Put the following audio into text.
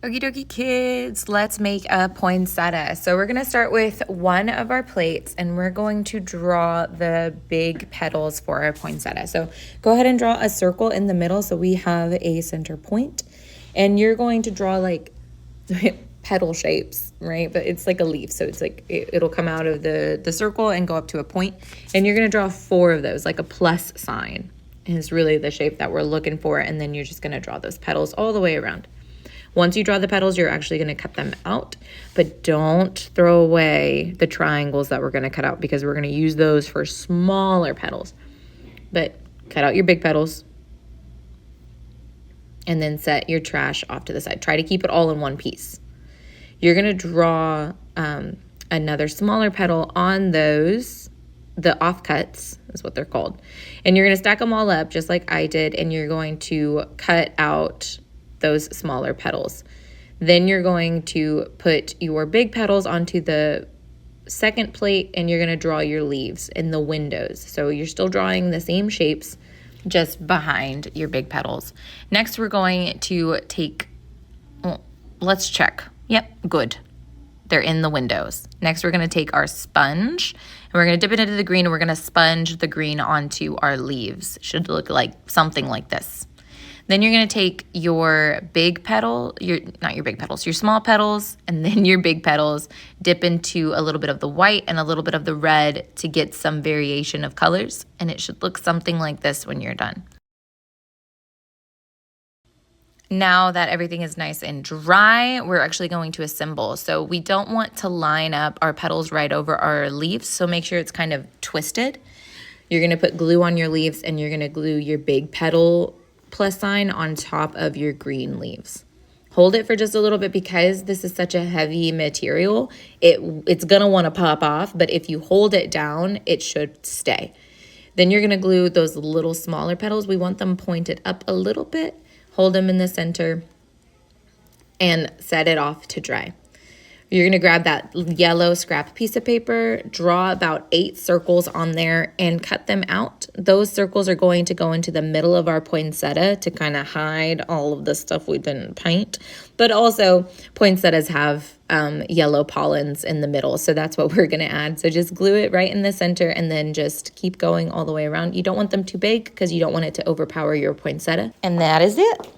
Okie dokie kids, let's make a poinsettia. So we're gonna start with one of our plates and we're going to draw the big petals for our poinsettia. So go ahead and draw a circle in the middle so we have a center point. And you're going to draw like petal shapes, right? But it's like a leaf, so it's like it'll come out of the circle and go up to a point. And you're gonna draw 4 of those, like a plus sign is really the shape that we're looking for. And then you're just gonna draw those petals all the way around. Once you draw the petals, you're actually going to cut them out, but don't throw away the triangles that we're going to cut out because we're going to use those for smaller petals. But cut out your big petals and then set your trash off to the side. Try to keep it all in one piece. You're going to draw another smaller petal on those, the offcuts is what they're called. And you're going to stack them all up just like I did, and you're going to cut out those smaller petals. Then you're going to put your big petals onto the second plate and you're going to draw your leaves in the windows. So you're still drawing the same shapes just behind your big petals. Next, we're going to take, well, let's check. Yep, good. They're in the windows. Next, we're going to take our sponge and we're going to dip it into the green and we're going to sponge the green onto our leaves. It should look like something like this. Then you're going to take your big petal, your small petals, and then your big petals, dip into a little bit of the white and a little bit of the red to get some variation of colors. And it should look something like this when you're done. Now that everything is nice and dry, we're actually going to assemble. So we don't want to line up our petals right over our leaves, so make sure it's kind of twisted. You're going to put glue on your leaves and you're going to glue your big petal plus sign on top of your green leaves. Hold it for just a little bit because this is such a heavy material. It's gonna want to pop off, but if you hold it down, it should stay. Then you're gonna glue those little smaller petals. We want them pointed up a little bit. Hold them in the center and set it off to dry. You're going to grab that yellow scrap piece of paper, draw about 8 circles on there and cut them out. Those circles are going to go into the middle of our poinsettia to kind of hide all of the stuff we didn't paint. But also poinsettias have yellow pollens in the middle, so that's what we're going to add. So just glue it right in the center and then just keep going all the way around. You don't want them too big because you don't want it to overpower your poinsettia. And that is it.